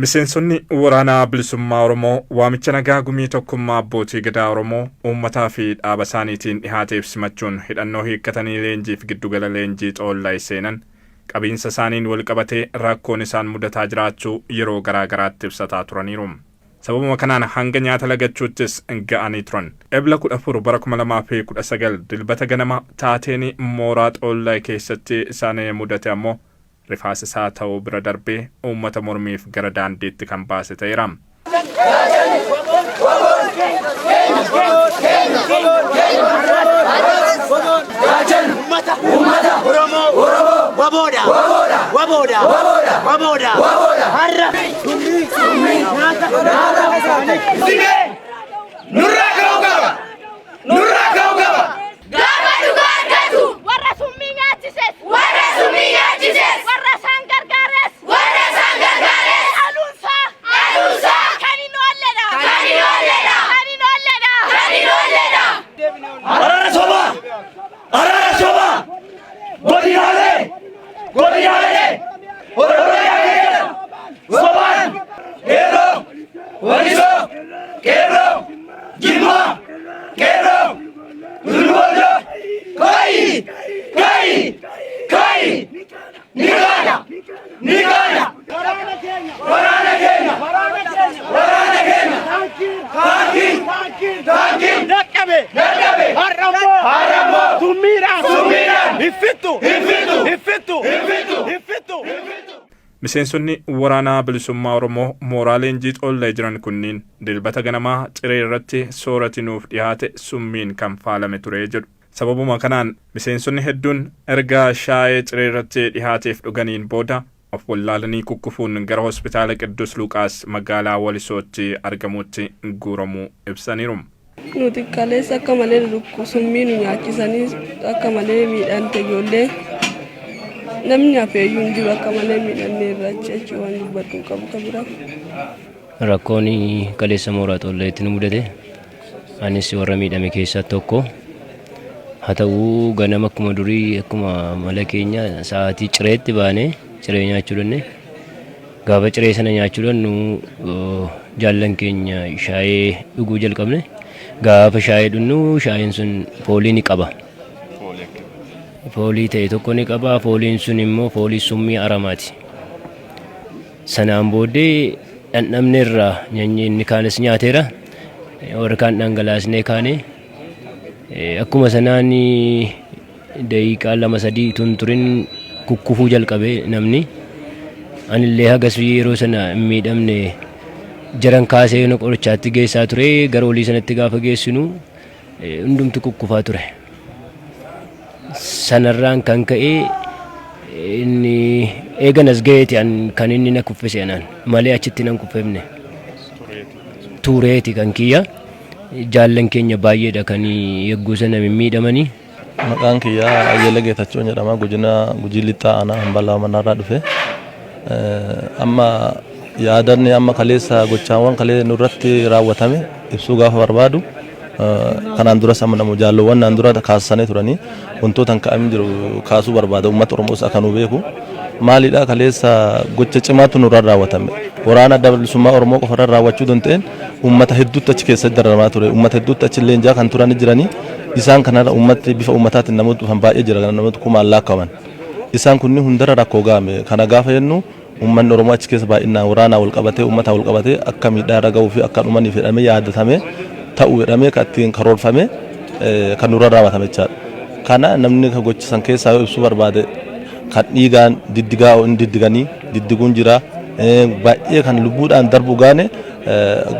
Miseensonni waraanaa bilisummaa Oromoo waamicha nagaa gumii tokkummaa abbootii gadaa Oromoo uummataa fi dhaaba isaaniitiin dhihaateef simachuun hidhannoo hiikkatanii leenjiif giddugala leenjii xoollaa seenan qabiinsa isaaniin wal qabatee rakkoon isaan mudataa jiraachuu yeroo garaa garaatti ibsataa turaniiru. Sababuma kanaan hanga nyaata lagachuuttis ga'anii turan. Ebla 14 bara 2019 dilbata ganama taateen mooraa xoollaa keessatti isaan mudate ammoo rifaas isaa ta'uu bira darbee uummata mormiif gara daandiitti kan baase ta'eera. Miseensonni waraanaa bilisummaa Oromoo mooraa leenjii xoollaa jiran kunniin dilbata ganamaa ciree irratti sooratinuuf dhiyaate summiin kan faalame ture jedhu. Sababuma kanaan miseensonni hedduun erga shaayee ciree irratti dhiyaateef dhuganiin booda of wallaalanii kukkufuun gara hospitaala Qidduus Luqaas magaalaa Walisootti argamutti guuramuu ibsaniiru. Nuti kaleessa akka malee summiin nyaachisanii akka malee miidhaan ijoollee namni hafeeyyuu hin jiru akka malee miidhamne irraacha jechuun waan dubbadhu qabu kabira. Rakkoon kaleessa mooraa xoollaatti nu mudate anis warra miidhame keessaa tokko. Haa ta'uu ganama akkuma durii akkuma mala keenya sa'aatii cireetti baanee ciree nyaachuu danne. Gaafa ciree sana nyaachuu dannu jaallan keenya shaayee dhuguu jalqabne. Gaafa shaayee dhunnu shaayeen sun foolii ni qaba. Foolii ta'e tokko ni qaba. Fooliin sun immoo foolii summii aramaati. Sanaan booddee dhandhamne irraa inni kaanis nyaateera. Warra kaan dhangalaasnee kaane. Akkuma sanaan daqiiqaa 2-3 tun turin kukkufuu jalqabee namni. Anillee hagas yeroo sana miidhamne jaran kaasee qorichaatti geessaa ture. Gara olii sanatti gaafa geessinu hundumtu kukkufaa ture. Sanarraan kan ka'ee inni eeganas ga'eeti kan inni na kuffise anaan malee achitti nan kuffifne. Tureeti kan kiyya. Jaallan keenya baay'eedha kan yegguu sana miidhamanii. Maqaan kiyyaa Ayyala Geetachoo jedhama. Gujii lixaa aanaa Hambalaa Mannaarraa dhufe. Amma yaadanni amma kaleessa gochaawwan kalee nurratti raawwatame ibsuu gaafa barbaadu kanaan dura samnamu jaalowwan naan dura kaasanii turanii wantoota ka'amii jiru kaasuu barbaada uummata Oromoos akka nu beeku. Maalidha kaleessa gocha cimaatu nurra raawwatame. Waraana bilisummaa Oromoo qofa raawwachuu danda'een uummata hedduutti achi keessa dararamaa ture. Uummata hedduutti achi leenjaa kan turan jiranii isaan kanarra uummati bifa uummataatiin namoota dhufan baay'ee jira kan namoota kumaan laakkaman. Isaan kunni hundarra rakkoo gaame. Kana gaafa jennu uummanni Oromoo achi keessa baay'inaan waraanaa wal qabatee uummata wal qabatee akka miidhaa irra gahuu fi akka dhumaniif jedhamee yaadatamee ta'uu jedhamee kan ittiin karoorfame kan nurra raawwatame jechaadha. Kana namni kan gochisan keessaa yoo ibsuu barbaade kan dhiigaan diddigaa inni diddiganii diddiguun jira. Baay'ee kan lubbuudhaan darbu gaane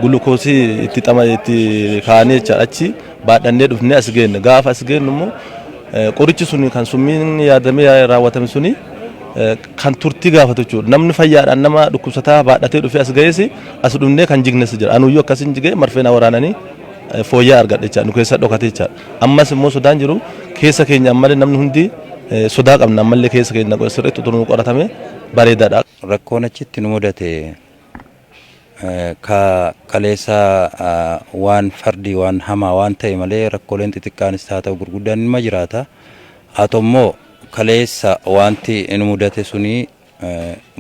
gulukoosii itti kaanee jechaadha achi baadhannee dhufnee as geenne. Gaafa as geennu immoo qorichi suni kan summiin yaadamee raawwatame suni kan turtii gaafatu jechuudha. Namni fayyaadhaan nama dhukkubsataa baadhatee dhufee as ga'ees as dhufnee kan jignes jira. Anuyyuu akkasiin jigee marfeena waraananii fooyyaa argadhe jechaadha. Nu keessa dhokate jechaadha. Ammas immoo sodaan jiru keessa keenya ammallee namni hundi sodaa qabna ammallee keessa keenya sirriitti utuu nu qoratame bareedaadha. Rakkoon achitti nu mudate kaleessa waan fardii waan hamaa waan ta'e malee rakkooleen xixiqqaanis haa ta'u gurguddaan nima jiraata. Haa ta'u immoo kaleessa wanti nu mudate suni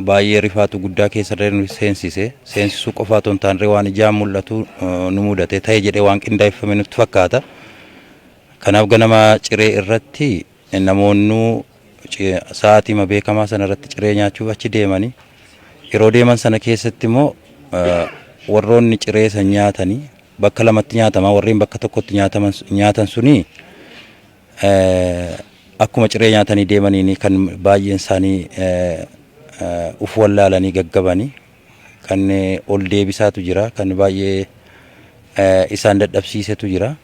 baay'ee rifaatu guddaa keessarree nu seensisuu qofaa otoo hin taane waan ijaan mul'atu nu mudate ta'e jedhee waan qindaa'effame nutti fakkaata. Kanaaf ganama ciree irratti namoonni sa'aatii beekamaa sana irratti ciree nyaachuuf achi deemanii yeroo deeman sana keessatti immoo warroonni ciree san nyaatanii bakka lamatti nyaatama warreen bakka tokkotti nyaatan suni akkuma ciree nyaatanii deemanii kan baay'een isaanii uf wallaalanii gaggabanii kan ol deebisaatu jira kan baay'ee isaan dadhabsiisetu jira.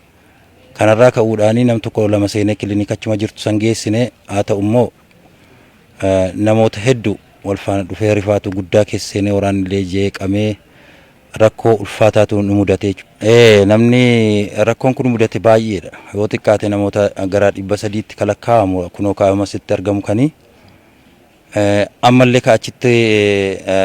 Kanarraa ka'uudhaan nam tokko lama seenee kilinika achuma jirtu san geessine haa ta'u immoo namoota hedduu wal faana dhufee rifaatu guddaa keessa seenee waraanillee jeeqamee rakkoo ulfaataatu nu mudate. Namni rakkoon kun mudate baay'eedha. Yoo xiqqaate namoota gara 300tti kalakkaa'amu kunoo kaa'ama sitti argamu kanii ammallee achitti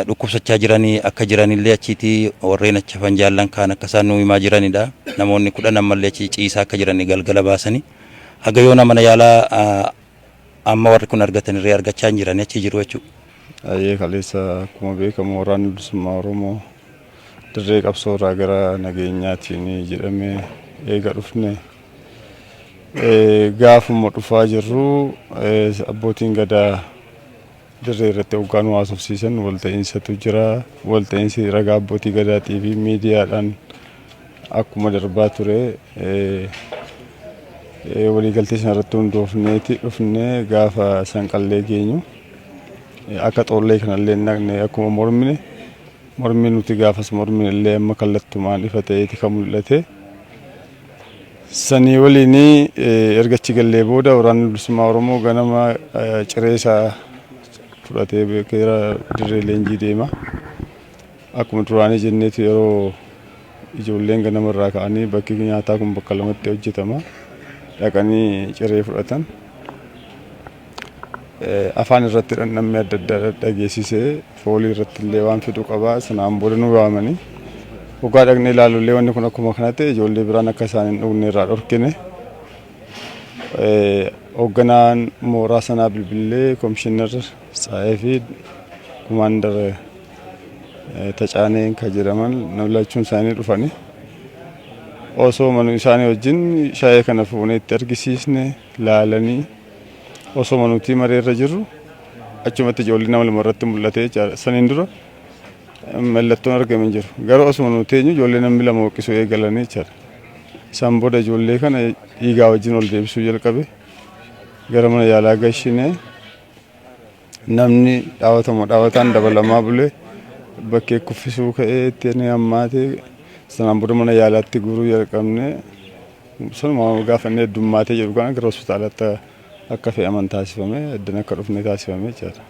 dhukkubsachaa jiranii akka jiranillee achitti warreen achi hafan jaallan kaan akka isaan nu himaa jiranidha. Namoonni 10 ammallee achi ciisaa akka jiranii galgala baasanii haga yoona mana yaalaa amma warri kun argatanirree argachaa hin jiranii achi jiru jechuudha. Ayyee kaleessa akkuma beekamu waraanni bilisummaa Oromoo dirree qabsoo irraa gara nageenyaatiin jedhamee eega dhufne gaafuma dhufaa jirru abbootiin gadaa dirree irratti hoggaan haasofsiisan walta'iinsatu jira. Walta'iinsi ragaa abbootii gadaatii fi miidiyaadhaan akkuma darbaa ture waliigaltee sanarratti hundoofneeti dhufnee gaafa sanqallee geenyu akka xoollee kanallee naqne akkuma mormii nuti gaafas mormii illee amma kallattumaan ifa ta'eeti kan mul'ate. Sanii waliin ergachi gallee booda waraanni bilisummaa Oromoo ganama cireesaa fudhatee gara dirree leenjii deema. Akkuma duraanii jenneetu yeroo ijoolleen ganamarraa ka'anii bakki nyaataa kun bakka lamatti hojjetama. Dhaqanii ciree fudhatan. Afaan irratti namni adda addaa dhageessisee foolii irratti illee waan fiduu qabaa sanaan booda nu waamanii hoggaa dhaqnee ilaalullee wanni kun akkuma kana ta'e ijoollee biraan akka isaan hin dhugne irraa dhorkine hoogganaan mooraa sanaa bilbilee komishinar Tsaayee fi kumaandar Tacaaneen kan jedhaman lachuun isaanii dhufanii osoo manuu isaanii wajjin shaayee kana fuunee itti argisiisne laalanii osoo manuutii mareerra jirru achumatti ijoollee nama lama irratti mul'ate jechaadha. Saniin dura mallattoon argame hin jiru. Garuu osoo manuutii eenyu ijoollee namni lama hoqqisuu eegalanii jechaadha. Isaan booda ijoollee kana dhiigaa wajjin ol deebisuu jalqabe gara mana yaalaa gashinee namni dhaawataan dabalamaa bulee bakkee kuffisuu ka'ee ittiin hammaatee sanaan booda mana yaalaatti guuruu jalqabne sanuma gaafannee heddummaatee jedhu kana gara hospitaalatti akka fe'aman taasifame eddan akka dhufne taasifame jechaadha.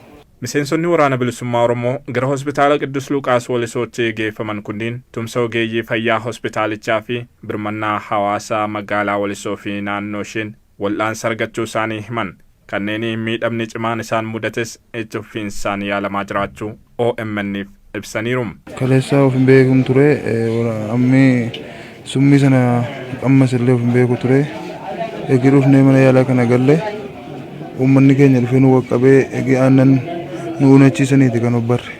Miseensonni waraana bilisummaa Oromoo gara hospitaala Qiddus Luqaas Wolisootti geeffaman kunniin tumsa ogeeyyii fayyaa hospitaalichaa fi birmannaa hawaasaa magaalaa Wolisoo fi naannoo isheen wal'aansa argachuu isaanii himan. Kanneen miidhamni cimaan isaan mudates itti fufiinsaan yaalamaa jiraachuu OMN'if ibsaniiru. Kaleessa of hin beekum ture ammi summii sana ammas illee of hin beeku ture eegi dhufnee mana yaalaa kana galle uummanni keenya dhufee nu qaqqabee eegi aannan nu unachiisaniiti kan obbarre.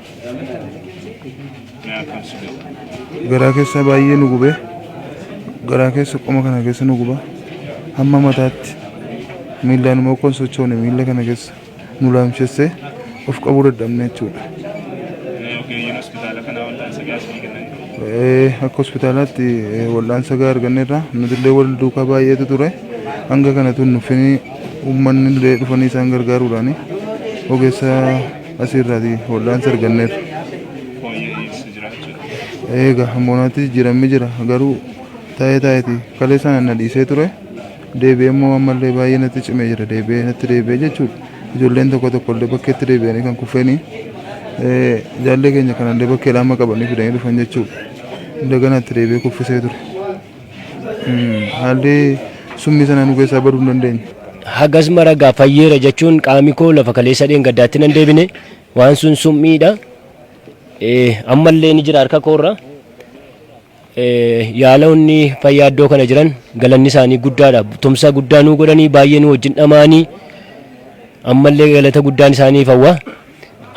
Garaa keessa baay'ee nu gube garaa keessa qoma kana keessa nu guba hamma mataatti miillaan immoo kon sochoone miilla kana keessa nu laamshessee of qabuu dadhabne jechuudha. Akka hospitaalaatti wal'aansa gahaa arganneerra nutillee wal duukaa baay'eetu ture hanga kanatu nuffini uummanni illee dhufanii isaan gargaaruudhaani ogeessa asirraati wal'aansa arganneerra. Egaa hammonaatti jijjiiramni jira garuu taa'eeti kalee sana na dhiisee ture deebi'ee immoo ammallee baay'ee natti cimee jira deebi'ee jechuudha. Ijoolleen tokko illee bakkeetti deebi'anii kan kuffeenii jaallee keenya kanallee bakkee lama qabanii fidanii dhufan jechuudha. Daganatti deebi'ee kuffisee ture. Haalli summii sana nu keessaa baduu hin dandeenye. Hagas maragaa fayyeera jechuun qaami koo lafa kaleessa dheengaddaatti nan deebine waan sun summiidha. Ammallee ni jira harka koorra. Yaalonni fayyaa iddoo kana jiran galanni isaanii guddaadha. Tumsa guddaa nu godhanii baay'ee nu wajjin dhamaanii ammallee galata guddaan isaanii fawwa.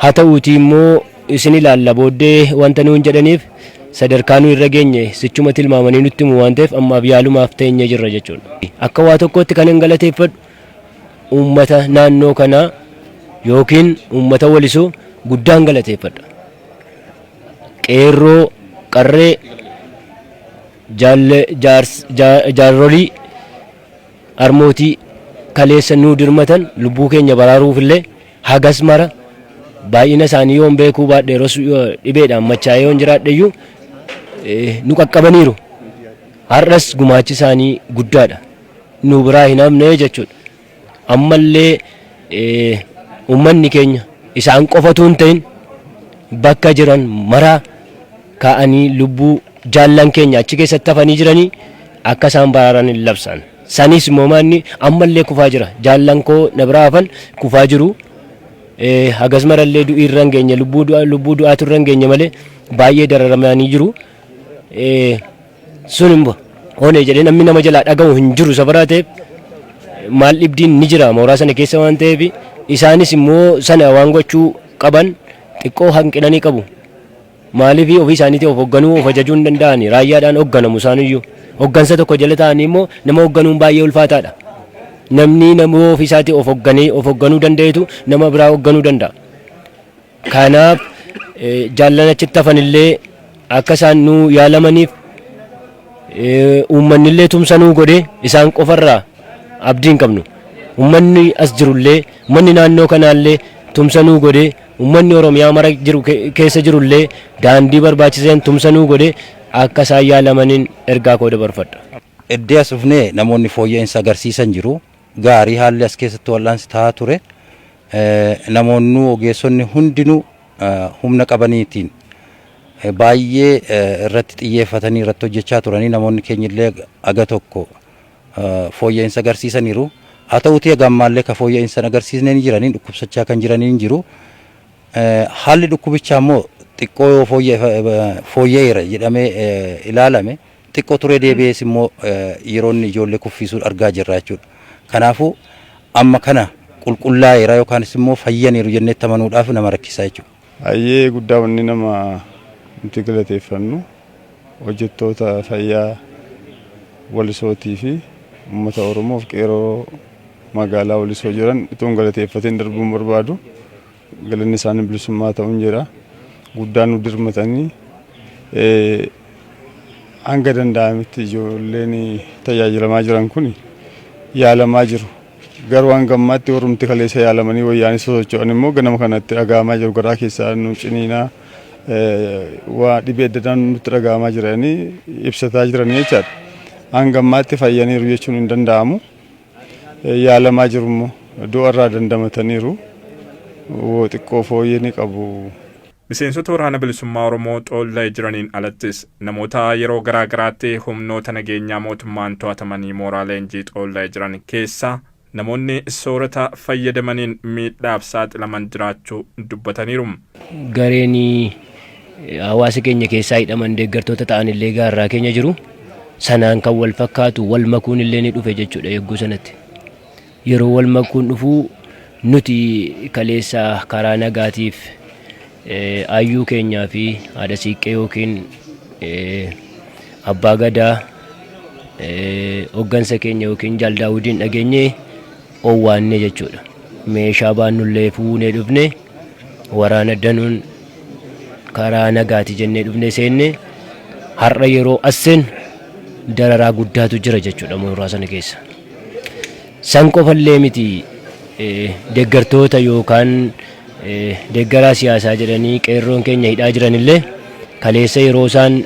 haa ta'uutii immoo isin ilaalla booddee wanta nuun jedhaniif sadarkaa nu irra geenye sichuma tilmaamanii nutti himu waan ta'eef ammaaf yaalumaaf teenyee jirra jechuudha. Akka waa tokkotti kan hin galateeffadhu uummata naannoo kanaa yookiin uummata Walisoo guddaan galateeffadha. Qeerroo qarree jaarolii harmootii kaleessa nuu dirmatan lubbuu keenya baraaruufillee hagas mara baay'ina isaanii yoon beekuu baadhee dhibeedhaan machaa'ee yoon jiraadheyyuu nu qaqqabaniiru. Har'as gumaachi isaanii guddaadha. Nu biraa hin hafne jechuudha. Ammallee uummanni keenya isaan qofatu hin ta'in bakka jiran maraa kaa'anii lubbuu jaallan keenya achi keessatti hafanii jiranii akka isaan baraaran hin labsan. Sanis immoo maanni ammallee kufaa jira. Jaallan koo na biraa hafan kufaa jiru. Hagas marallee du'ii irra hin geenye lubbuu du'aatu irra hin geenye malee baay'ee dararamanii jiru. Sun immoo hoonee jedhee namni nama jalaa dhaga'u hin jiru safaraa ta'eef maal dhibdiin ni jira mooraa sana keessa waan ta'eef isaanis immoo sana waan gochuu qaban xiqqoo hanqinanii qabu. Maaliif ofii isaaniitii of hoogganuu of ajajuu hin danda'ani raayyaadhaan hoogganamu isaaniyyuu hooggansa tokko jala ta'anii immoo nama hoogganuun baay'ee ulfaataadha. Namni nama ofii isaatii of hoogganuu danda'etu nama biraa hoogganuu danda'a. Kanaaf jaallan achitti hafanillee akka isaan nu yaalamaniif uummanni illee tumsanuu godhee isaan qofarraa abdii hin qabnu. Uummanni as jirullee uummanni naannoo kanaallee tumsanuu godhee uummanni Oromiyaa mara jiru keessa jirullee daandii barbaachiseen tumsanuu godhee akka isaan yaalamaniin ergaa koo dabarfadha. Iddoo as dhufnee namoonni fooyya'insa agarsiisan jiru. Gaarii haalli as keessatti wal'aansi ta'aa ture. Namoonni ogeessonni hundinuu humna qabaniitiin baay'ee irratti xiyyeeffatanii irratti hojjechaa turanii namoonni keenyillee aga tokko fooyya'insa agarsiisaniiru. Haa ta'uutii egammaallee ka fooyya'insa agarsiisnee ni jiranii dhukkubsachaa kan jiranii hin jiru. Haalli dhukkubichaa immoo xiqqoo fooyya'eera jedhamee ilaalame xiqqoo turee deebi'ees immoo yeroonni ijoollee kuffisuu argaa jirra jechuudha. Kanaafuu amma kana qulqullaa'eera yookaanis immoo fayyaniiru jennee amanuudhaaf nama rakkisaa jechuudha. Baay'ee guddaa wanni nama nuti galateeffannu hojjettoota fayyaa Walisootii fi uummata Oromoof qeerroo magaalaa Walisoo jiran ituun galateeffateen darbuun barbaadu. Galanni isaanii bilisummaa ta'uun jira. Guddaan nu dirmatanii hanga danda'ametti ijoolleen tajaajilamaa jiran kun yaalamaa jiru. Garuu hanga ammaatti warrumti kaleessa yaalamanii wayyaanii sosocho'an immoo ganama kanatti dhaga'amaa jiru. Garaa keessaa nu ciniinaa waa dhibee adda addaan nutti dhaga'amaa jiranii ibsataa jiranii jechaadha. Hanga ammaatti fayyaniiru jechuun hin danda'amu. Yaalamaa jiru immoo du'arraa dandamataniiru. Xiqqoo fooyyee ni qabu. Miseensota waraana bilisummaa Oromoo xoollaa jiraniin alattis namoota yeroo garaa garaatti humnoota nageenyaa mootummaan to'atamanii mooraa leenjii xoollaa jiran keessaa namoonni soorata fayyadamaniin miidhaaf saaxilaman jiraachuu dubbataniiru. Gareen hawaasa keenya keessaa hidhaman deeggartoota ta'an illee gaarraa keenya jiru. Sanaan kan wal fakkaatu wal makuun illee ni dhufe jechuudha yegguu sanatti. Yeroo wal makuun dhufuu nuti kaleessa karaa nagaatiif ayyuu keenyaa fi haadha siiqqee yookiin abbaa gadaa hooggansa keenya yookiin jaal daawudiin dhageenyee owwaanne jechuudha. Meeshaa baannullee fuunee dhufne waraana danuun karaa nagaati jennee dhufne seenne har'a yeroo asseen dararaa guddaatu jira jechuudha mooraa sana keessa. San qofallee miti deeggartoota yookaan deeggaraa siyaasaa jedhanii qeerroon keenya hidhaa jiranillee kaleessa yeroo isaan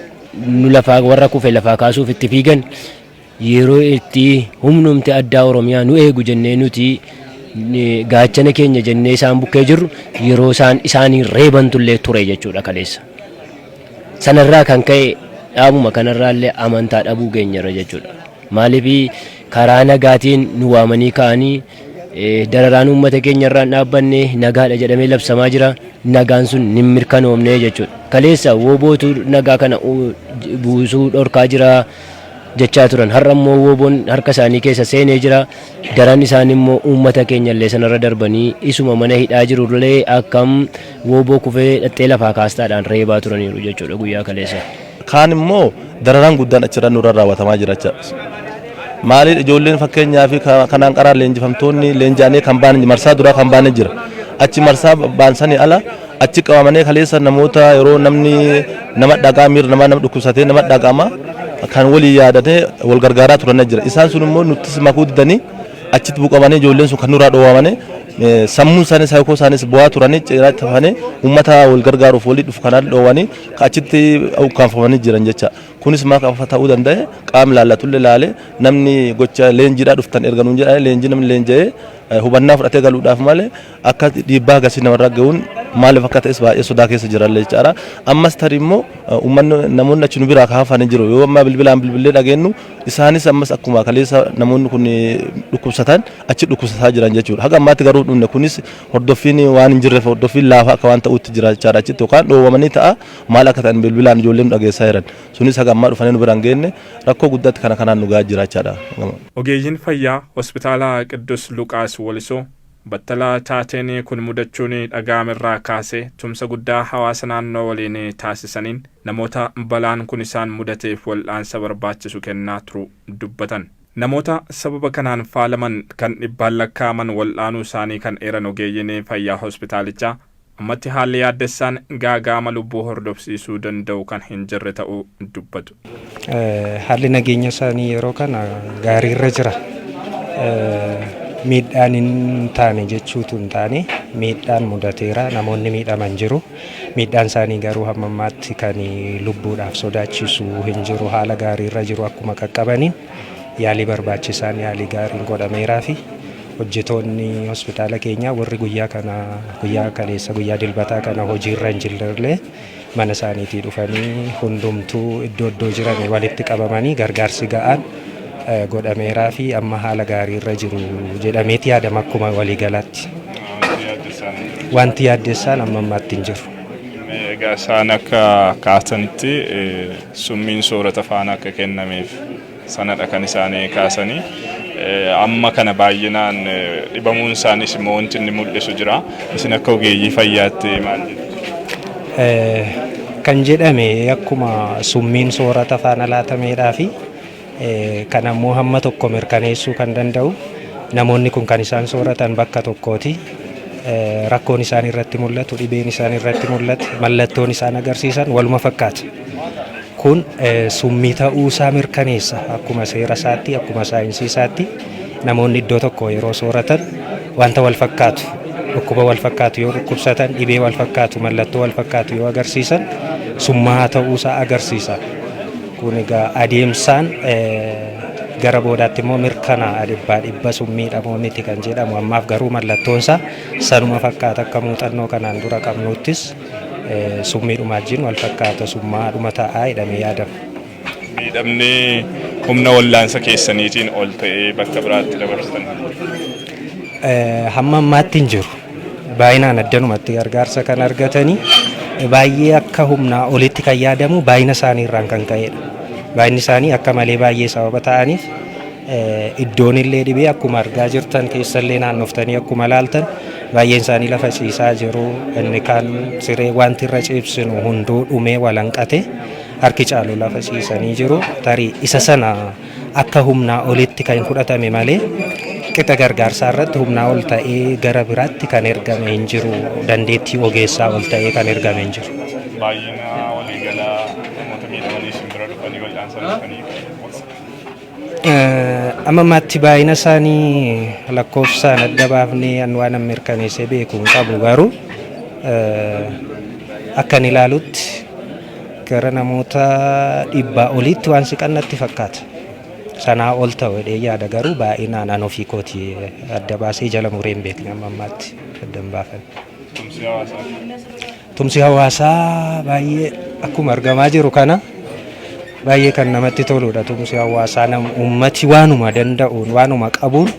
nu lafaa warra kufe lafaa kaasuuf itti fiigan yeroo itti humnumti addaa Oromiyaa nu eegu jennee nuti gaachana keenya jennee isaan bukkee jirru yeroo isaan isaanii reebantullee ture jechuudha kaleessa. Sanarraa kan ka'e dhaabuma kanarraallee amantaa dhabuu keenyarra jechuudha. Maaliif karaa nagaatiin nu waamanii ka'anii dararaan uummata keenyarraan dhaabbanne nagaadha jedhamee labsamaa jira. Nagaan sun ni mirkanoomne jechuudha. Kaleessa woobootu nagaa kana buusuu dhorkaa jira jechaa turan. Har'a immoo WBOn harka isaanii keessa seenee jira. Daran isaan immoo uummata keenya illee sanarra darbanii isuma mana hidhaa jirullee akkam WBO kufee dhattee lafaa kaastaadhaan reebaa turaniiru jechuudha guyyaa kaleessa. Kaan immoo dararaan guddaan achirra nurra raawwatamaa jira jechuudha. Maaliif ijoolleen fakkeenyaaf kanaan qaraan leenjifamtoonni leenjaanii kan baanan marsaa duraa kan baanan jira. Achi marsaa baansanii ala achi qabamanii kaleessa namoota yeroo namni nama dhagaa miira nama dhukkubsatee nama dhagama kan walii yaadatee wal gargaaraa turan jira. Isaan sun immoo nutti makuu didanii achitti buqamanii ijoolleen sun kan nurraa dhoowwamanii sammuun isaanii saayikoo isaaniis bu'aa turanii ciraa tafanii uummata wal gargaaruuf walii dhufu kanaan dhoowwanii achitti ukkaanfamanii jiran jecha. Kunis maal akka ta'uu danda'e qaamni laallatullee laalee namni gocha leenjiidhaa dhuftan erga nuun jedhanii leenjii namni leenja'ee hubannaa fudhatee galuudhaaf malee akka dhiibbaa agarsiis namarraa ga'uun maaliif akka ta'es baay'ee sodaa keessa jiran jechaadha. Ammas tarii immoo uummanni namoonni achi nu biraa kaafanii jiru yoo amma bilbilaan bilbilee dhageenyu isaanis ammas akkuma kaleessa namoonni kun dhukkubsatan achi dhukkubsataa jiran jechuudha. Haga ammaatti garuu dhumne kunis hordoffiin waan hin jirreef hordoffiin laafaa akka waan ta'utti jira jechaadha achitti yookaan dhoowwamanii ta'a maal akka ta'an bilbilaan ijoolleen dhageessaa jiran sunis haga ammaa dhufanii nu biraan geenne rakkoo guddaatti kanaan nu gahaa jira jechaadha. Ogeeyyiin fayyaa hospitaala Qiddus Luqaas Wolisoo battalaa taateen kun mudachuun dhaga'amerraa kaasee tumsa guddaa hawaasa naannoo waliin taasisaniin namoota balaan kun isaan mudateef wal'aansa barbaachisu kennaa turu dubbatan. Namoota sababa kanaan faalaman kan dhibbaan lakkaa'aman wal'aanuu isaanii kan eeran ogeeyyiin fayyaa hospitaalichaa ammatti haalli yaaddessaan gaaga'ama lubbuu hordofsiisuu danda'u kan hin jirre ta'uu dubbatu. Haalli nageenya isaanii yeroo kana gaariirra jira. Miidhaan hin taane jechuutu hin taane miidhaan mudateera namoonni miidhaman jiru. Miidhaan isaanii garuu hamma ammaatti kan lubbuudhaaf sodaachisu hin jiru. Haala gaariirra jiru akkuma qaqqabaniin yaalii barbaachisaan yaalii gaariin godhameeraa fi hojjetoonni hospitaala keenyaa warri guyyaa kaleessa guyyaa dilbataa kana hojiirra hin jirrellee mana isaaniitii dhufanii hundumtuu iddoo jiran walitti qabamanii gargaarsi ga'aan godhameeraa fi amma haala gaariirra jiru jedhameeti yaadama akkuma waliigalaatti. Wanti yaaddessaan amma ammaatti hin jiru. Egaa isaan akka kaasanitti summiin soorata faana akka kennameef sanadha kan isaanii kaasanii. Amma kana baay'inaan dhibamuun isaaniis immoo wanti inni mul'isu jira. Isin akka ogeeyyii fayyaatti maal jettu? Kan jedhame akkuma summiin soorata faana laatameedhaa fi kan ammoo hamma tokko mirkaneessuu kan danda'u namoonni kun kan isaan sooratan bakka tokkooti. Rakkoon isaan irratti mul'atu, dhibeen isaan irratti mul'atu, mallattoon isaan agarsiisan waluma fakkaata. Kun summii ta'uu isaa mirkaneessa akkuma seera isaatti akkuma saayinsii isaatti namoonni iddoo tokko yeroo sooratan wanta wal fakkaatu dhukkuba wal fakkaatu yoo dhukkubsatan dhibee wal fakkaatu mallattoo wal fakkaatu yoo agarsiisan summaa ta'uu isaa agarsiisa. Kun egaa adeemsaan gara boodaatti immoo mirkanaa dhibba summiidha moo miti kan jedhamu ammaaf garuu mallattoon isaa sanuma fakkaata akka muuxannoo kanaan dura qabnuttis summiidhuma wajjin wal fakkaata summaadhuma ta'aa jedhamee yaadama. Miidhamni humna wallaansa keessaniitiin ol ta'ee bakka biraatti dabarsan. Hamma ammaatti hin jiru. Baay'inaan addanumatti gargaarsa kan argatanii baay'ee akka humnaa olitti kan yaadamu baay'ina isaanii irraan kan ka'edha. Baay'inni isaanii akka malee baay'ee sababa ta'aniif iddoon illee dhibee akkuma argaa jirtan keessallee naannoftanii akkuma laaltan baay'een isaanii lafa ciisaa jiru. Inni kaan siree wanti irra ciibsinu hunduu dhumee walanqate harki caalu lafa ciisanii jiru. Tarii isa sana akka humnaa olitti kan fudhatame malee qixa gargaarsaa irratti humnaa ol ta'ee gara biraatti kan ergame hin jiru. Dandeettii ogeessaa ol ta'ee kan ergame hin jiru. Baay'ina waliigalaa namoota miidhamanii simbira dhufanii wal'aansa dhufanii amma ammaatti baay'ina isaanii lakkoofsaan adda baafnee waan mirkaneessee beeku hin qabu garuu akkan ilaalutti gara namoota 100 olitti waan siqannatti fakkaata. Sanaa ol ta'u yaada garuu baay'inaan an ofii kooti adda baasee jala muree hin beekne amma ammaatti adda hin baafan. Tumsi hawaasaa baay'ee akkuma argamaa jiru kana baay'ee kan namatti toludha. Tumsi hawaasaa ummati waanuma danda'uun waanuma qabuun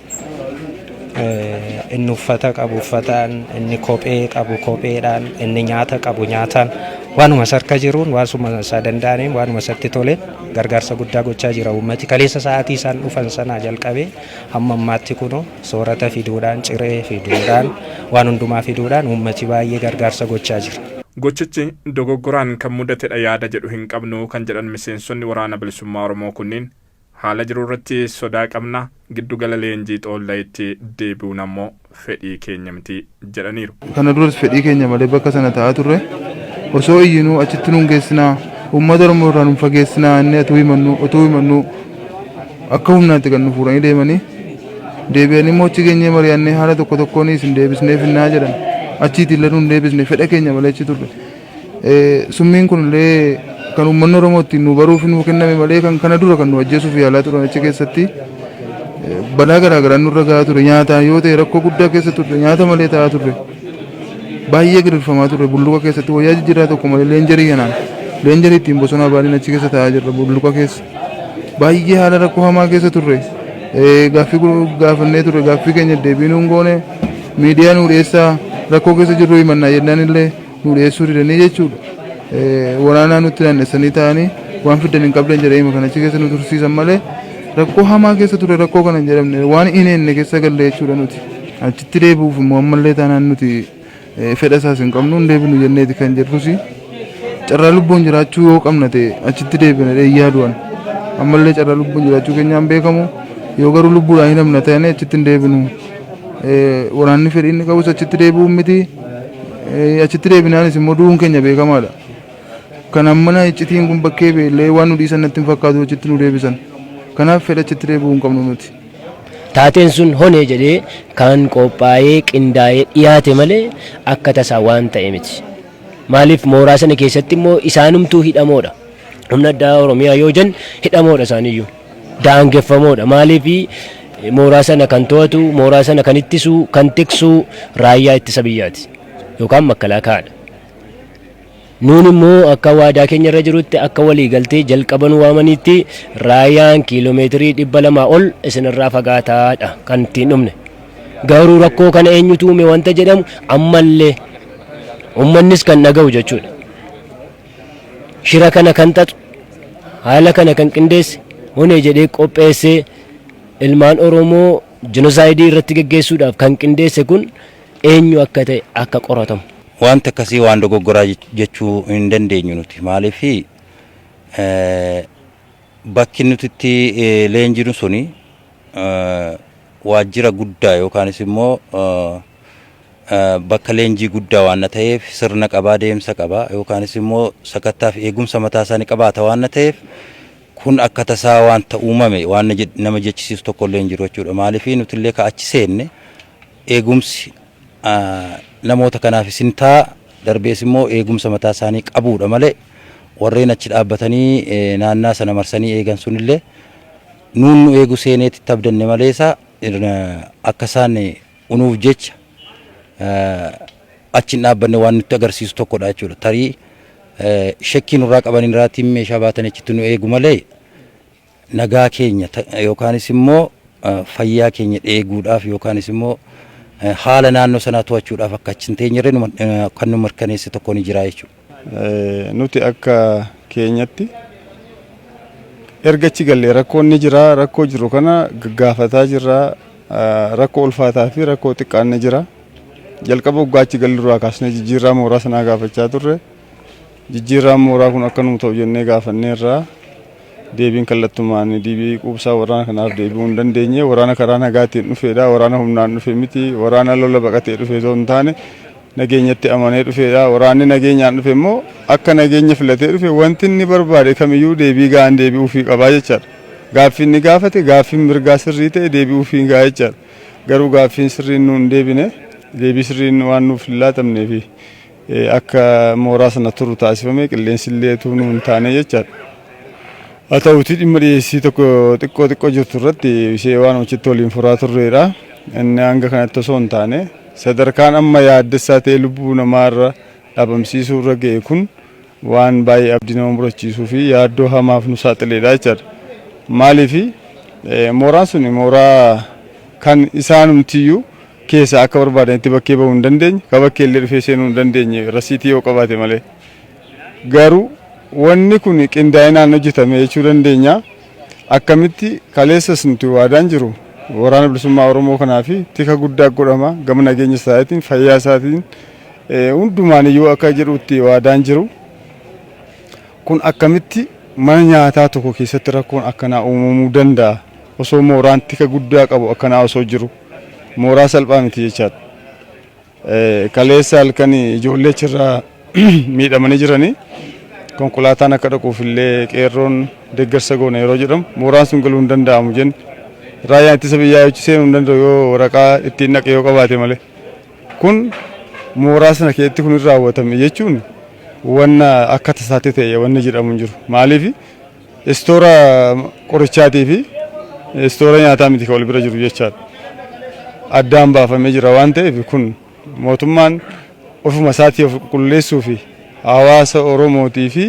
inni uffata qabu uffataan inni kophee qabu kopheedhaan inni nyaata qabu nyaataan waanuma sarka jiruun waasuma isaa danda'aniin waanuma isatti toleen gargaarsa guddaa gochaa jira uummati. Kaleessa sa'aatii isaan dhufan sanaa jalqabee hamma ammaatti kunoo soorata fiduudhaan ciree fiduudhaan waan hundumaa fiduudhaan uummati baay'ee gargaarsa gochaa jira. Gochichi dogoggoraan kan mudatedha yaada jedhu hin qabnu kan jedhan miseensonni waraana bilisummaa Oromoo kunniin haala jiru irratti sodaa qabna giddugala leenjii Xoollayitti deebi'uun ammoo fedhii keenya miti jedhaniiru. Kana duras fedhii keenya malee bakka sana taa'aa turre osoo iyyinuu achitti nuun geessinaa uummata Oromoo irraa nuun fageessinaa inni otoo himannu akka humnaatti kan nu fuudhanii deemanii deebi'anii immoo achi geenyee mari'annee haala tokko tokkoon isin deebisnee finnaa jedhan achiitti illee nuun deebisne fedha keenya malee achi turre. Summiin kun illee kan uummanni Oromoo ittiin nu baruuf nu kenname malee kan kana dura kan nu ajjeesuuf yaalaa turan achi keessatti balaa garaa garaa nurra gahaa ture. Nyaataan yoo ta'e rakkoo guddaa keessa turre, nyaata malee taa'aa turre, baay'ee gidirfamaa turre. Bulluqa keessatti wayyaa jijjiirraa tokko malee leenjarii kanaan leenjarii ittiin bosona baaliin achi keessa taa'aa jirra. Bulluqa keessa baay'ee haala rakkoo hamaa keessa turre. Gaaffii gaafannee turre, gaaffii keenya deebii nuun goone miidiyaa nu dhiyeessaa rakkoo keessa jirru himannaa jennaan illee nu dhiyeessuu didanii jechuudha. Waraanaa nutti naannessanii ta'anii waan fiddan hin qabdan jedhanii kan achi keessa nu tursiisan malee rakkoo hamaa keessa ture. Rakkoo kana hin jedhamne waan inni keessa galle jechuudha. Nuti achitti deebi'uuf immoo ammallee taanaan nuti fedha isaas hin qabnu hin deebinu jenneeti kan jirrus carraa lubbuun jiraachuu yoo qabna ta'e achitti deebina yaadu'an ammallee carraa lubbuun jiraachuu keenyaan beekamu yoo garuu lubbuudhaan hin hamna ta'anii achitti hin deebinu. Waraanni fedhii inni qabus achitti deebi'uun miti. Achitti deebinaanis immoo du'uun keenya beekamaadha. Kan ammana iccitiin kun bakkee beellee waan nu dhiisan natti hin fakkaatu achitti nu deebisan. Kanaaf fedha achitti deebi'uu hin qabnu nuti. Taateen sun honee jedhee kan qophaa'ee qindaa'ee dhiyaate malee akka tasaa waan ta'e miti. Maaliif mooraa sana keessatti immoo isaanumtuu hidhamoodha. Humna addaa Oromiyaa yoo jennu hidhamoodha isaaniyyuu. Daangeffamoodha. Maaliif mooraa sana kan to'atu, mooraa sana kan ittisu, kan tiksu raayyaa ittisa biyyaati yookaan makkalaakaadha. Nuun immoo akka waadaa keenya irra jirutti akka walii galtee jalqaban waamaniitti raayyaan kiiloomeetirii 200 ol isinirraa fagaataadha kan ittiin dhumne. Garuu rakkoo kana eenyutu uume wanta jedhamu ammallee uummannis kan dhaga'u jechuudha. Shira kana kan xaxu haala kana kan qindeesse honee jedhee qopheessee ilmaan Oromoo jenosaayidii irratti geggeessuudhaaf kan qindeesse kun eenyu akka ta'e akka qoratamu. Wanta akkasii waan dogoggoraa jechuu hin dandeenyu nuti. Maaliif bakki nuti itti leenjinu suni waajjira guddaa yookaanis immoo bakka leenjii guddaa waan ta'eef sirna qabaa, deemsa qabaa yookaanis immoo sakattaaf eegumsa mataa isaanii qabaata waan ta'eef kun akka tasaa waan uumame waan nama jechisiisu tokko illee hin jiru jechuudha. Maaliif nuti illee ka'achi seenne eegumsi namoota kanaaf isin taa darbees immoo eegumsa mataa isaanii qabuudha malee warreen achi dhaabbatanii naannaa sana marsanii eegan sunillee nuun nu eegu seeneetti tabdanne maleessa akka isaan unuuf jecha achi hin dhaabbanne waan nutti agarsiisu tokkodha jechuudha. Tarii shakkii nurraa qaban irraatiin meeshaa baatanii achitti nu eegu malee nagaa keenya yookaanis immoo fayyaa keenya eeguudhaaf yookaanis immoo haala naannoo sanaa to'achuudhaaf akka achi hin teenyerre kan nu mirkaneesse tokko ni jira jechuudha. Nuti akka keenyatti erga achi gallee rakkoon ni jira. Rakkoo jiru kana gaggaafataa jirra. Rakkoo ulfaataa fi rakkoo xiqqaan ni jira. Jalqaba waggaa achi gallurraa kaasnee jijjiirraa mooraa sanaa gaafachaa turre. Jijjiirraan mooraa kun akka nu ta'u jennee gaafanneerra. Deebiin kallattumaan deebii quubsaa waraana kanaaf deebi'uu hin dandeenye. Waraana karaa nagaatiin dhufeedha. Waraana humnaan dhufe miti. Waraana lola baqatee dhufe osoo hin taane nageenyatti amanee dhufeedha. Waraanni nageenyaan dhufe immoo akka nageenya filatee dhufe wanti inni barbaade kamiyyuu deebii ga'aan deebi'uufii qabaa jechaadha. Gaaffii inni gaafate gaaffiin mirgaa sirrii ta'e deebi'uufii ga'a jechaadha. Garuu gaaffiin sirriin nuun deebine deebii sirriin waan nuuf hin laatamnee fi akka mooraa sana turu taasifame qilleensi illee nuun hin taane jechaadha. Haa ta'uutii dhimma dhiyeessii tokko xiqqoo jirtu irratti ishee waan hojjetti waliin furaa turreedha. Inni hanga kanatti osoo hin taane sadarkaan amma yaaddessaa ta'e lubbuu namaarra dhabamsiisuu irra ga'e kun waan baay'ee abdii nama murachiisuu fi yaaddoo hamaaf nu saaxileedha jechaadha. Maaliif mooraan sun mooraa kan isaanumtiyyuu keessa akka barbaadanitti bakkee bahuu hin dandeenye, ka bakkee illee dhufee seenuu hin dandeenye rasiitii yoo qabaate malee. Garuu wanni kun qindaa'inaan hojjetame jechuu dandeenya. Akkamitti kaleessas nuti waadaan jiru waraana bilisummaa Oromoo kanaa fi tika guddaa godhama gama nageenya isaatiin fayyaa isaatiin hundumaan iyyuu akka jedhutti waadaan jiru. Kun akkamitti mana nyaataa tokko keessatti rakkoon akkanaa uumamuu danda'a osoo mooraan tika guddaa qabu akkanaa osoo jiru mooraa salphaa miti jechaadha. Kaleessa halkan ijoollee achirraa miidhamanii jiranii konkolaataan akka dhaquuf illee qeerroon deeggarsa goona yeroo jedhamu mooraan sun galuu hin danda'amu jenni. Raayyaan ittisa biyyaa yoo seenuu hin danda'u yoo waraqaa ittiin dhaqe yoo qabaate malee. Kun mooraa sana keessatti kun raawwatame jechuun wanna akka tasaatti ta'e wanni jedhamu hin jiru. Maaliif istoora qorichaatii fi istoora nyaataa miti kan wal bira jiru jechaadha. Addaan baafamee jira waan ta'eef kun mootummaan ofuma isaatii of qulqulleessuu fi hawaasa Oromootii fi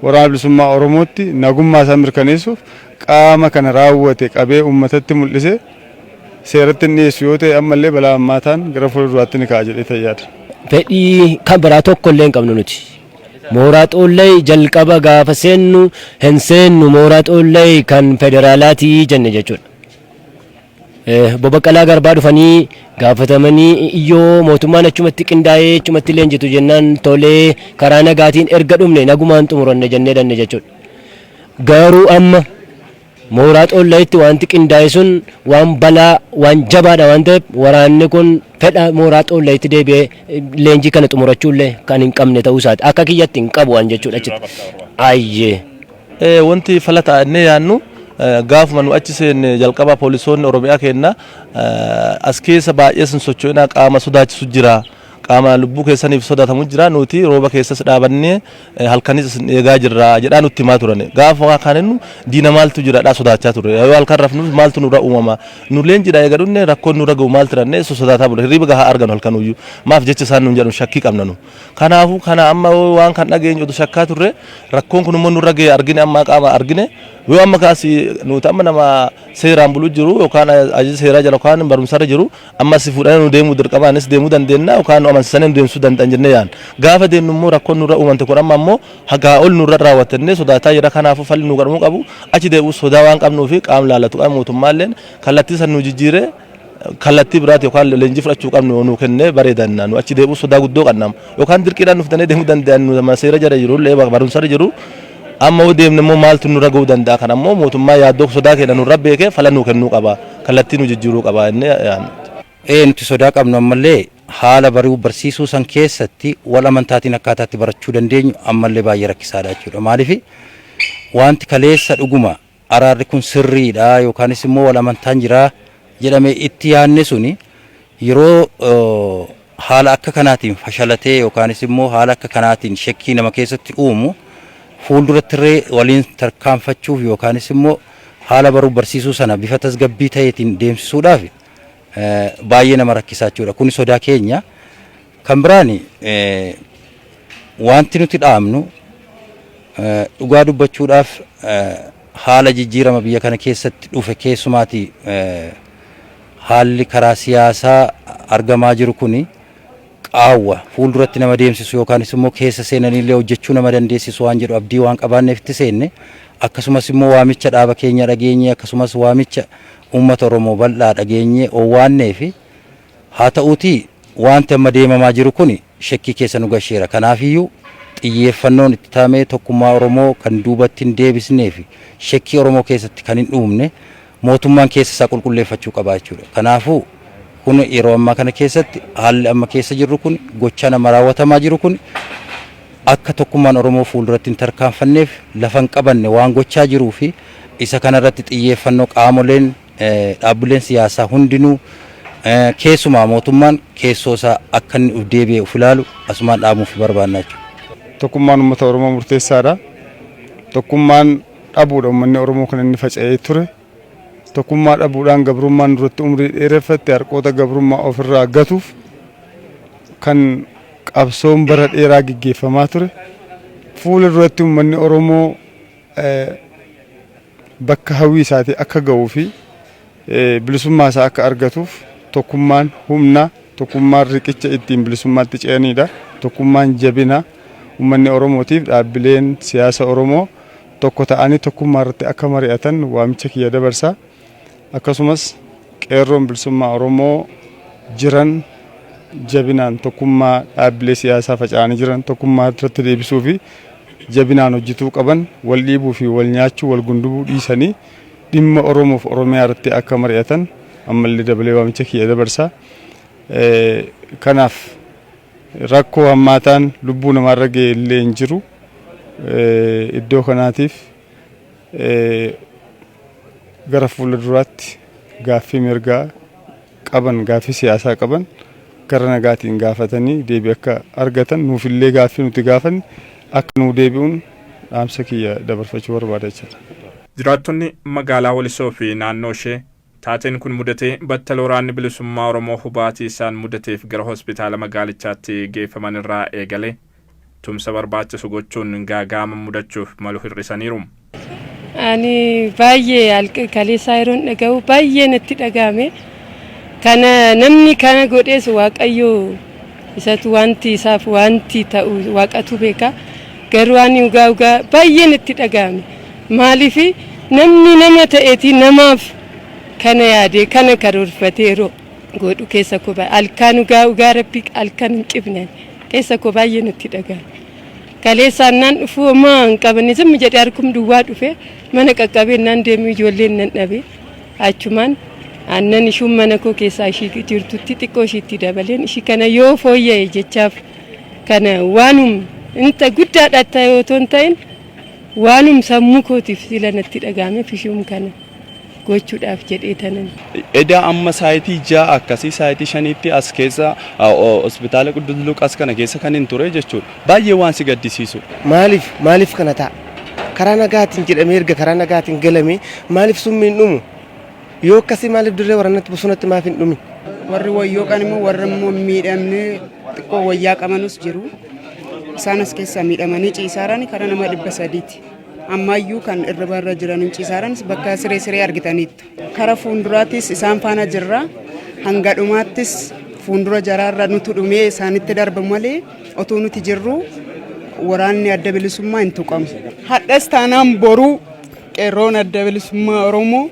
waraana bilisummaa Oromootti nagummaa isaa mirkaneessuuf qaama kana raawwate qabee uummatatti mul'ise seeratti dhiyeessu yoo ta'e ammallee balaa hammaataan gara fuulduraatti ni ka'a jedhee tayyaadha. Fedhii kan biraa tokko illee hin qabnu nuti. Mooraa Xoollee jalqaba gaafa seennu hin seennu mooraa Xoollee kan federaalaatii jenne jechuudha. Bobbaqalaa Garbaa dhufanii gaafatamanii iyyoo mootummaan achumatti qindaa'ee achumatti leenjitu jennaan tolee karaa nagaatiin erga dhumne nagumaan xumuranne jennee danne jechuudha. Garuu amma mooraa Xoolleetti wanti qindaa'e sun waan balaa waan jabaadha waan ta'eef waraanni kun fedha mooraa Xoolleetti deebi'ee leenjii kana xumurachuullee kan hin qabne ta'uu isaati. Akka kiyyatti hin qabu waan jechuudha achitti. Ayyee. Wanti falata inni yaannu gaafuma nu achi seenne jalqaba poolisoonni Oromiyaa kenna as keessa baay'ee sin socho'ina qaama sodaachisu jira. Qaama lubbuu keessaniif sodaatamu jira nuti rooba keessas dhaabannee halkanis eegaa jirra jedhaa nutti himaa turan. Gaafa kaaninu diina maaltu jira dhaa sodaachaa ture. Yoo halkan rafnu maaltu nurra uumama. Nu leenjiidha eegadunne rakkoon nurra ga'u maal tirannee sodaataa bula. Hirriba gahaa arganu halkanuyyuu. Maaf jecha isaan nuun jedhu shakkii qabna nu. Kanaafuu kana amma waan kan dhageenyu oduu shakkaa turre rakkoon kun immoo nurra ga'e argine amma qaama argine yoo amma kaasi nuti amma nama seeraan buluu jiru yookaan ajaja seeraa jala yookaan barumsarra jiru amma si fuudhanii nu deemuu dirqamaanis deemuu dandeenya yookaan amansiisanii nu deemsuu danda'an jennee yaan gaafa deemnu immoo rakkoon nurra uumante kun amma immoo hagaa ol nurra raawwatannee sodaataa jira kanaafuu falli nu godhamuu qabu achi deebi'u sodaa waan qabnuu fi qaama laalatu qaama mootummaalleen kallattii san nu jijjiiree kallattii biraati yookaan leenjii fudhachuu qabnu nu kennee bareedanna nu achi deebi'u sodaa guddoo qabnam yookaan dirqiidhaan nuuf deemuu danda'an nu seera jala jiru barumsarra jiru amma oo deemne immoo maaltu nurra ga'uu danda'a kan ammoo mootummaa yaaddoo sodaa keenya nurra beekee fala nu kennuu qaba kallattii nu jijjiiruu qaba inni nuti sodaa qabnu ammallee haala baruu barsiisuu san keessatti wal amantaatiin akkaataatti barachuu dandeenyu ammallee baay'ee rakkisaadha jechuudha. Maaliif wanti kaleessa dhuguma araarri kun sirriidha yookaanis immoo wal amantaan jira jedhamee itti yaadne suni yeroo haala akka kanaatiin fashalatee yookaanis immoo haala akka kanaatiin shakkii nama keessatti uumu fuuldurattirree waliin tarkaanfachuuf yookaanis immoo haala baruu barsiisuu sana bifa tasgabbii ta'eetiin deemsisuudhaaf baay'ee nama rakkisaa jechuudha. Kun sodaa keenya kan biraan wanti nuti dhaamnu dhugaa dubbachuudhaaf haala jijjiirama biyya kana keessatti dhufe keessumaati haalli karaa siyaasaa argamaa jiru kuni qaawwa fuulduratti nama deemsisu yookaanis immoo keessa seenaniillee hojjechuu nama dandeessisu waan jedhu abdii waan qabaanneef itti seenne akkasumas immoo waamicha dhaaba keenya dhageenye akkasumas waamicha uummata Oromoo bal'aa dhageenye oowwaannee fi haa ta'uutii wanti amma deemamaa jiru kun shakkii keessa nu gasheera. Kanaafiyyuu xiyyeeffannoon itti taamee tokkummaa Oromoo kan duubatti hin deebisnee fi shakkii Oromoo keessatti kan hin uumne mootummaan keessa isaa qulqulleeffachuu qaba jechuudha. Kanaafuu kun yeroo ammaa kana keessatti haalli amma keessa jirru kun gocha nama raawwatamaa jiru kun akka tokkummaan Oromoo fuulduratti hin tarkaanfanneef lafa hin qabanne waan gochaa jiruu fi isa kanarratti xiyyeeffannoo qaamoleen dhaabbileen siyaasaa hundinuu keessumaa mootummaan keessoo isaa akka inni deebi'ee of ilaalu asumaan dhaamuuf barbaanna jechuudha. Tokkummaan uummata Oromoo murteessaadha. Tokkummaan dhabuudha uummanni Oromoo kan inni faca'ee ture. Tokkummaa dhabuudhaan gabrummaan duratti umrii dheereffatte harqoota gabrummaa ofirraa gatuuf kan qabsoon bara dheeraa gaggeeffamaa ture. Fuula duratti uummanni Oromoo bakka hawwii isaatii akka ga'uu fi bilisummaa isaa akka argatuuf tokkummaan humna tokkummaan riqicha ittiin bilisummaatti ce'anidha. Tokkummaan jabina uummanni Oromootiif dhaabbileen siyaasa Oromoo tokko ta'anii tokkummaa irratti akka mari'atan waamicha kiyya dabarsa. Akkasumas qeerroon bilisummaa Oromoo jiran jabinaan tokkummaa dhaabbilee siyaasaa faca'anii jiran tokkummaa irratti deebisuu fi jabinaan hojjetuu qaban wal dhiibuu fi wal nyaachuu wal gundubuu dhiisanii dhimma Oromoof Oromiyaa irratti akka mari'atan ammallee dabalee waamicha kiyya dabarsa. Kanaaf rakkoo hammaataan lubbuu namaarra ga'e illee hin jiru. Iddoo kanaatiif gara fuulduraatti gaaffii mirgaa qaban gaaffii siyaasaa qaban gara nagaatiin gaafatanii deebii akka argatan nuufillee gaaffii nuti gaafanne akka nuu deebi'uun dhaamsa kiyya dabarfachuu barbaada jechuudha. Jiraattonni magaalaa Walisoo fi naannoo ishee taateen kun mudatee battala waraanni bilisummaa Oromoo hubaatii isaan mudateef gara hospitaala magaalichaatti geeffaman irraa eegale tumsa barbaachisu gochuun gaaga'ama mudachuuf malu hir'isaniiru. Ani baay'ee kaleessaa yeroon dhaga'u baay'ee natti dhaga'ame. Kana namni kana godhees Waaqayyoo isatu wanti isaaf wanti ta'u Waaqatu beeka. Garuu ani ugaa baay'ee natti dhaga'ame. Maaliif namni nama ta'eeti namaaf kana yaade kana karoorfateeroo godhu keessa koo baay'ee alkaan ugaa rabbi alkaan hin qibne keessa koo baay'ee natti dhaga'ame. Kaleessaan naan dhufuu maa hin qabne zimmi jedhee harkum duwwaa dhufe mana qaqqabeenyaan deemuu ijoolleen nan dhabe achumaan aannan ishuun mana koo keessaa ishii jirtutti xiqqoo ishiitti dabaleen ishii kana yoo fooyya'e jechaaf kana waanum inta guddaadha ta'e otoo hin ta'in waanum sammuu kootiif sila natti dhaga'ame ishuun kana gochuudhaaf jedhee tanan. Edaa amma saayitii 6 akkasii saayitii 5tti as keessa hospitaala Qudus Luqaas kana keessa kan hin ture jechuudha. Baay'ee waan si gaddisiisu. Maaliif kana ta'a? Karaa nagaatiin jedhamee erga karaa nagaatiin galame maaliif summiin dhumu? Yoo akkasii maaliif dirree waraanatti bosonatti maaf hin dhumi? Warri wayyoo kan immoo warri immoo miidhamne xiqqoo wayyaa qabanus jiru. Isaan as keessaa miidhamanii ciisaaran karaa nama 300ti. Ammayyuu kan irra jiran ciisaaran bakka siree argitaniitu. Karaa fuulduraattis isaan faana jirra. Hanga dhumaattis fuuldura jaraarra nutu dhumee isaanitti darba malee otoo nuti jirru waraanni adda bilisummaa hin tuqamu. Hadhas taanaan boruu qeerroon adda bilisummaa Oromoo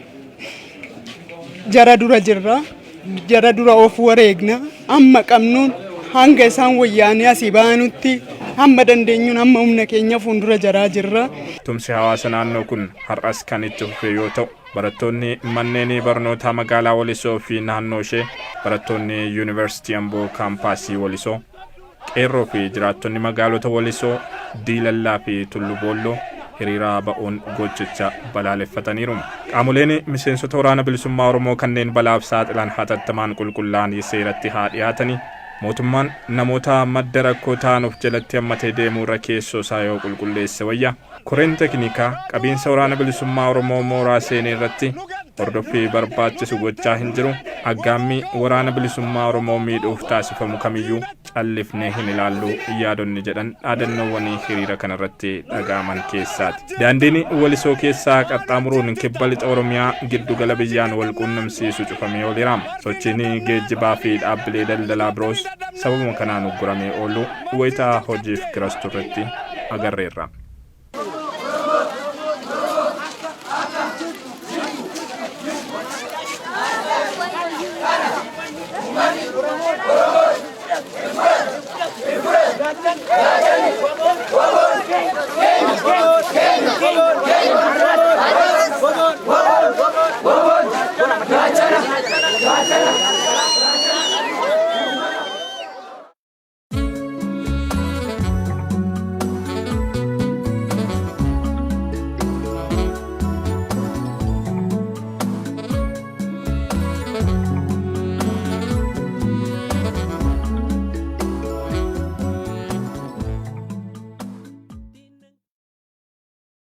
jara dura jirra. Jara dura of wareegna. Amma qabnuun hanga isaan wayyaanii asii baanutti hamma dandeenyuun hamma humna keenya fuuldura jaraa jirra. Tumsi hawaasa naannoo kun har'as kan itti fufe yoo ta'u barattoonni manneen barnootaa magaalaa Walisoo fi naannoo ishee barattoonni yuunivarsiitii Amboo kaampaasii Walisoo qeerroo fi jiraattonni magaalota Walisoo Diilallaa fi Tullu Boolloo hiriira ba'uun gochicha balaaleffataniiru. Qaamoleen miseensota waraana bilisummaa Oromoo kanneen balaaf saaxilan hatattamaan qulqullaa'anii seeratti haa dhiyaatanii mootummaan namoota madda rakkoo ta'anuuf jalatti hammatee deemuu irra keessoo isaa yoo qulqulleesse wayya. Koreen teknikaa qabiinsa waraana bilisummaa Oromoo mooraa seenee irratti hordoffii barbaachisu gochaa hin jiru. Aggaammii waraana bilisummaa Oromoo miidhuuf taasifamu kamiyyuu callifnee hin ilaallu yaadonni jedhan dhaadannoowwan hiriira kanarratti dhaga'aman keessaati. Daandiin Walisoo keessaa qaxxaamuruun kibba lixa Oromiyaa giddugala biyyaan wal quunnamsiisu cufamee ooleera. Sochiin geejjibaa fi dhaabbilee daldalaa biroos sababuma kanaan ugguramee oolu wayitaa hojiif girastu irratti agarreerra.